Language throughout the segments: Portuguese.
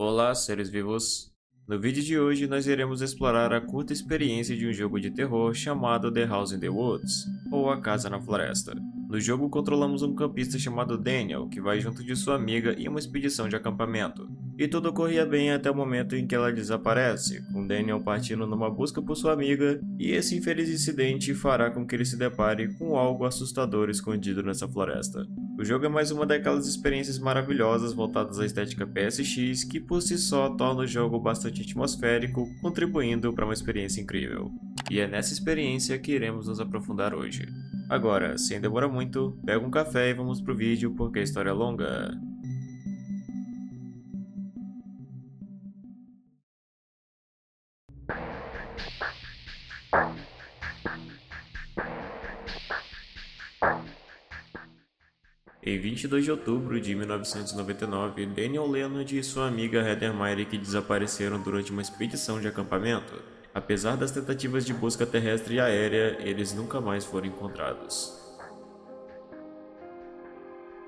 Olá, seres vivos! No vídeo de hoje nós iremos explorar a curta experiência de um jogo de terror chamado The House in the Woods, ou A Casa na Floresta. No jogo controlamos um campista chamado Daniel, que vai junto de sua amiga em uma expedição de acampamento. E tudo corria bem até o momento em que ela desaparece, com Daniel partindo numa busca por sua amiga, e esse infeliz incidente fará com que ele se depare com algo assustador escondido nessa floresta. O jogo é mais uma daquelas experiências maravilhosas voltadas à estética PSX que por si só torna o jogo bastante atmosférico, contribuindo para uma experiência incrível. E é nessa experiência que iremos nos aprofundar hoje. Agora, sem demorar muito, pega um café e vamos pro vídeo porque a história é longa. Em 22 de outubro de 1999, Daniel Leonard e sua amiga Heather Myrick desapareceram durante uma expedição de acampamento. Apesar das tentativas de busca terrestre e aérea, eles nunca mais foram encontrados.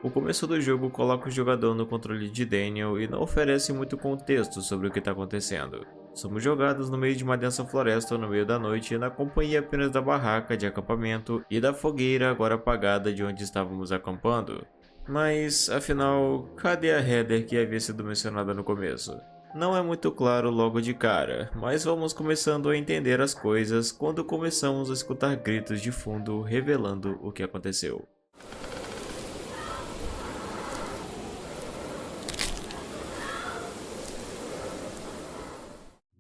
O começo do jogo coloca o jogador no controle de Daniel e não oferece muito contexto sobre o que está acontecendo. Somos jogados no meio de uma densa floresta no meio da noite, na companhia apenas da barraca de acampamento e da fogueira agora apagada de onde estávamos acampando. Mas, afinal, cadê a Heather que havia sido mencionada no começo? Não é muito claro logo de cara, mas vamos começando a entender as coisas quando começamos a escutar gritos de fundo revelando o que aconteceu.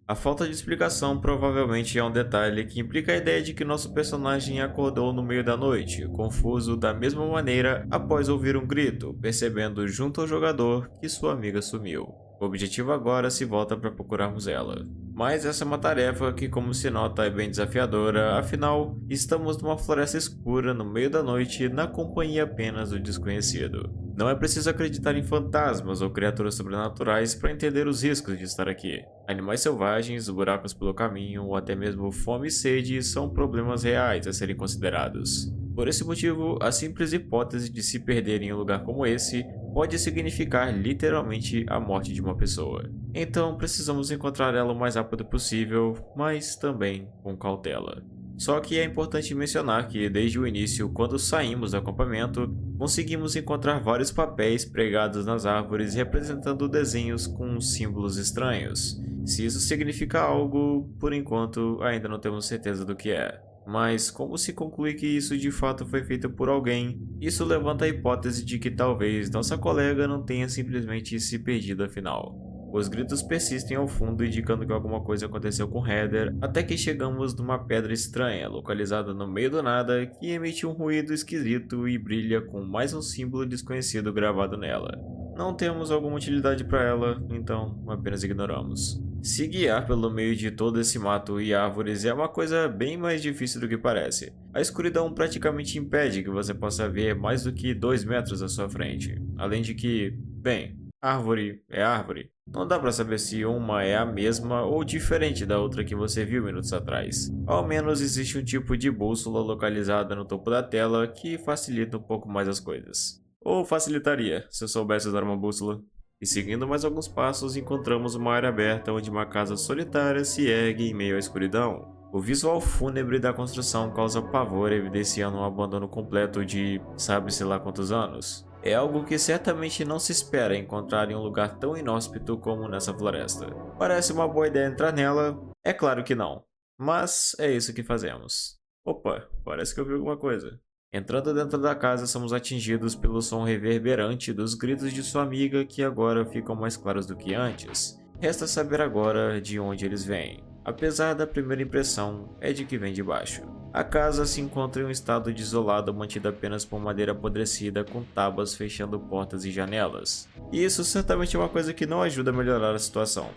A falta de explicação provavelmente é um detalhe que implica a ideia de que nosso personagem acordou no meio da noite, confuso da mesma maneira após ouvir um grito, percebendo junto ao jogador que sua amiga sumiu. O objetivo agora se volta para procurarmos ela. Mas essa é uma tarefa que, como se nota, é bem desafiadora, afinal, estamos numa floresta escura no meio da noite na companhia apenas do desconhecido. Não é preciso acreditar em fantasmas ou criaturas sobrenaturais para entender os riscos de estar aqui. Animais selvagens, buracos pelo caminho ou até mesmo fome e sede são problemas reais a serem considerados. Por esse motivo, a simples hipótese de se perder em um lugar como esse pode significar literalmente a morte de uma pessoa. Então precisamos encontrar ela o mais rápido possível, mas também com cautela. Só que é importante mencionar que desde o início, quando saímos do acampamento, conseguimos encontrar vários papéis pregados nas árvores representando desenhos com símbolos estranhos. Se isso significa algo, por enquanto ainda não temos certeza do que é. Mas como se conclui que isso de fato foi feito por alguém, isso levanta a hipótese de que talvez nossa colega não tenha simplesmente se perdido afinal. Os gritos persistem ao fundo, indicando que alguma coisa aconteceu com Heather, até que chegamos numa pedra estranha, localizada no meio do nada, que emite um ruído esquisito e brilha com mais um símbolo desconhecido gravado nela. Não temos alguma utilidade para ela, então apenas ignoramos. Se guiar pelo meio de todo esse mato e árvores é uma coisa bem mais difícil do que parece. A escuridão praticamente impede que você possa ver mais do que 2 metros à sua frente. Além de que, bem, árvore é árvore. Não dá para saber se uma é a mesma ou diferente da outra que você viu minutos atrás. Ao menos existe um tipo de bússola localizada no topo da tela que facilita um pouco mais as coisas. Ou facilitaria, se eu soubesse usar uma bússola. E seguindo mais alguns passos, encontramos uma área aberta onde uma casa solitária se ergue em meio à escuridão. O visual fúnebre da construção causa pavor, evidenciando um abandono completo de sabe-se lá quantos anos. É algo que certamente não se espera encontrar em um lugar tão inóspito como nessa floresta. Parece uma boa ideia entrar nela? É claro que não. Mas é isso que fazemos. Opa, parece que eu vi alguma coisa. Entrando dentro da casa, somos atingidos pelo som reverberante dos gritos de sua amiga que agora ficam mais claros do que antes. Resta saber agora de onde eles vêm. Apesar da primeira impressão, é de que vem de baixo. A casa se encontra em um estado de isolado mantido apenas por madeira apodrecida com tábuas fechando portas e janelas. E isso certamente é uma coisa que não ajuda a melhorar a situação.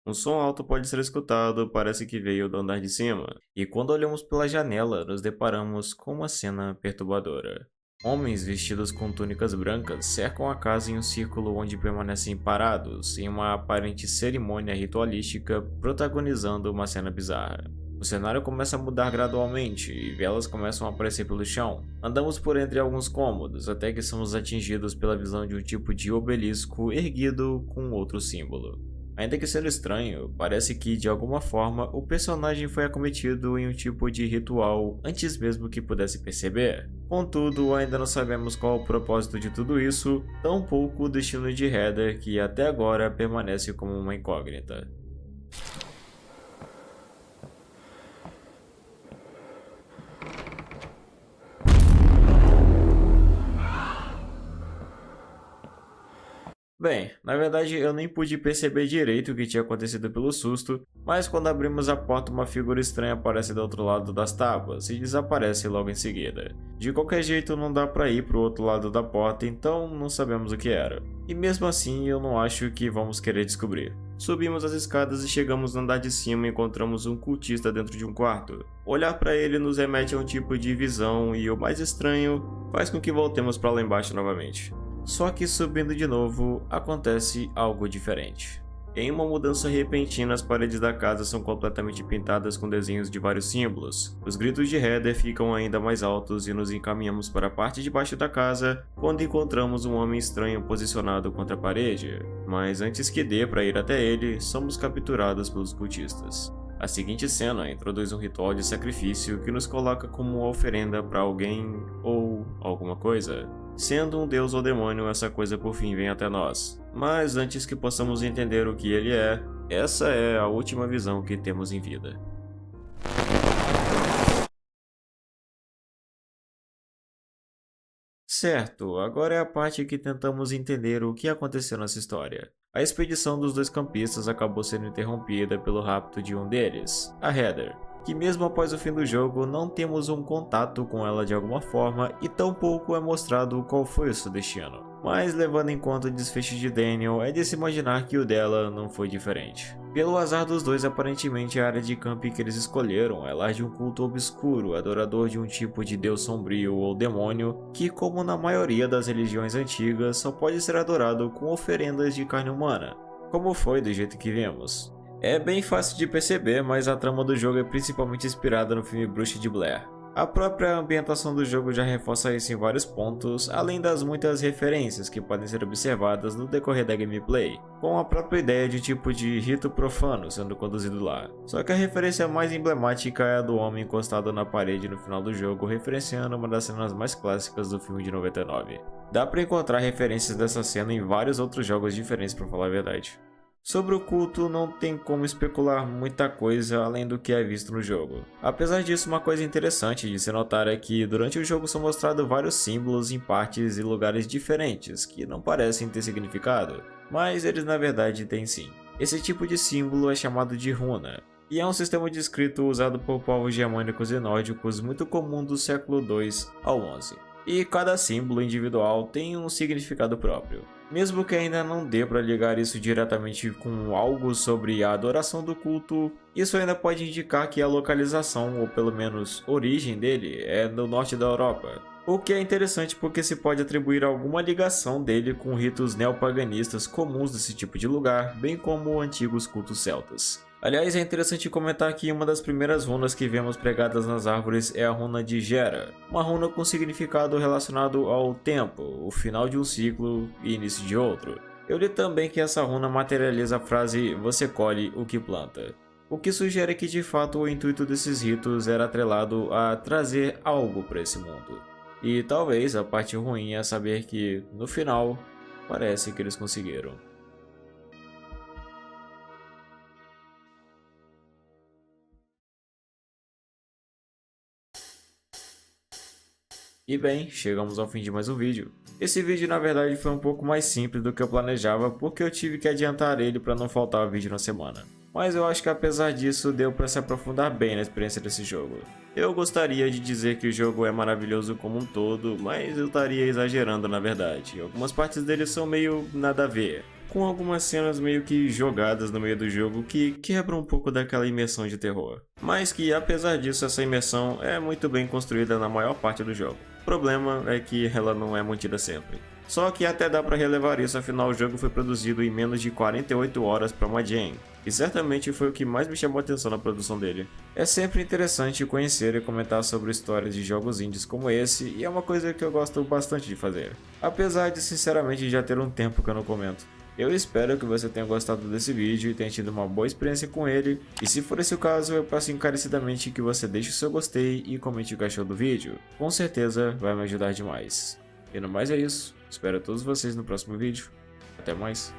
Um som alto pode ser escutado, parece que veio do andar de cima, e quando olhamos pela janela, nos deparamos com uma cena perturbadora. Homens vestidos com túnicas brancas cercam a casa em um círculo onde permanecem parados, em uma aparente cerimônia ritualística, protagonizando uma cena bizarra. O cenário começa a mudar gradualmente e velas começam a aparecer pelo chão. Andamos por entre alguns cômodos até que somos atingidos pela visão de um tipo de obelisco erguido com outro símbolo. Ainda que sendo estranho, parece que de alguma forma o personagem foi acometido em um tipo de ritual antes mesmo que pudesse perceber. Contudo, ainda não sabemos qual o propósito de tudo isso, tampouco o destino de Heather, que até agora permanece como uma incógnita. Bem, na verdade eu nem pude perceber direito o que tinha acontecido pelo susto, mas quando abrimos a porta uma figura estranha aparece do outro lado das tábuas e desaparece logo em seguida. De qualquer jeito não dá pra ir pro outro lado da porta, então não sabemos o que era. E mesmo assim eu não acho que vamos querer descobrir. Subimos as escadas e chegamos no andar de cima e encontramos um cultista dentro de um quarto. Olhar pra ele nos remete a um tipo de visão e o mais estranho faz com que voltemos pra lá embaixo novamente. Só que subindo de novo, acontece algo diferente. Em uma mudança repentina, as paredes da casa são completamente pintadas com desenhos de vários símbolos. Os gritos de Heather ficam ainda mais altos e nos encaminhamos para a parte de baixo da casa, quando encontramos um homem estranho posicionado contra a parede. Mas antes que dê para ir até ele, somos capturados pelos cultistas. A seguinte cena introduz um ritual de sacrifício que nos coloca como uma oferenda para alguém ou alguma coisa. Sendo um deus ou demônio, essa coisa por fim vem até nós. Mas antes que possamos entender o que ele é, essa é a última visão que temos em vida. Certo, agora é a parte que tentamos entender o que aconteceu nessa história. A expedição dos dois campistas acabou sendo interrompida pelo rapto de um deles, a Heather, que mesmo após o fim do jogo não temos um contato com ela de alguma forma e tampouco é mostrado qual foi o seu destino. Mas levando em conta o desfecho de Daniel, é de se imaginar que o dela não foi diferente. Pelo azar dos dois, aparentemente a área de camping que eles escolheram é lar de um culto obscuro, adorador de um tipo de deus sombrio ou demônio, que como na maioria das religiões antigas, só pode ser adorado com oferendas de carne humana, como foi do jeito que vimos. É bem fácil de perceber, mas a trama do jogo é principalmente inspirada no filme Bruxa de Blair. A própria ambientação do jogo já reforça isso em vários pontos, além das muitas referências que podem ser observadas no decorrer da gameplay, com a própria ideia de tipo de rito profano sendo conduzido lá. Só que a referência mais emblemática é a do homem encostado na parede no final do jogo, referenciando uma das cenas mais clássicas do filme de 99. Dá pra encontrar referências dessa cena em vários outros jogos diferentes, pra falar a verdade. Sobre o culto, não tem como especular muita coisa além do que é visto no jogo. Apesar disso, uma coisa interessante de se notar é que durante o jogo são mostrados vários símbolos em partes e lugares diferentes que não parecem ter significado, mas eles na verdade têm sim. Esse tipo de símbolo é chamado de runa, e é um sistema de escrito usado por povos germânicos e nórdicos muito comum do século II ao XI. E cada símbolo individual tem um significado próprio. Mesmo que ainda não dê para ligar isso diretamente com algo sobre a adoração do culto, isso ainda pode indicar que a localização, ou pelo menos origem dele, é no norte da Europa. O que é interessante porque se pode atribuir alguma ligação dele com ritos neopaganistas comuns desse tipo de lugar, bem como antigos cultos celtas. Aliás, é interessante comentar que uma das primeiras runas que vemos pregadas nas árvores é a runa de Gera, uma runa com significado relacionado ao tempo, o final de um ciclo e início de outro. Eu li também que essa runa materializa a frase "você colhe o que planta", o que sugere que de fato o intuito desses ritos era atrelado a trazer algo para esse mundo. E talvez a parte ruim é saber que, no final, parece que eles conseguiram. E bem, chegamos ao fim de mais um vídeo. Esse vídeo na verdade foi um pouco mais simples do que eu planejava porque eu tive que adiantar ele para não faltar vídeo na semana. Mas eu acho que apesar disso deu para se aprofundar bem na experiência desse jogo. Eu gostaria de dizer que o jogo é maravilhoso como um todo, mas eu estaria exagerando na verdade. Algumas partes dele são meio nada a ver, com algumas cenas meio que jogadas no meio do jogo que quebram um pouco daquela imersão de terror. Mas que apesar disso essa imersão é muito bem construída na maior parte do jogo. O problema é que ela não é mantida sempre. Só que até dá pra relevar isso, afinal o jogo foi produzido em menos de 48 horas para uma Gen, e certamente foi o que mais me chamou a atenção na produção dele. É sempre interessante conhecer e comentar sobre histórias de jogos indies como esse, e é uma coisa que eu gosto bastante de fazer, apesar de sinceramente já ter um tempo que eu não comento. Eu espero que você tenha gostado desse vídeo e tenha tido uma boa experiência com ele, e se for esse o caso, eu peço encarecidamente que você deixe o seu gostei e comente o que achou do vídeo, com certeza vai me ajudar demais. E no mais é isso, espero todos vocês no próximo vídeo, até mais.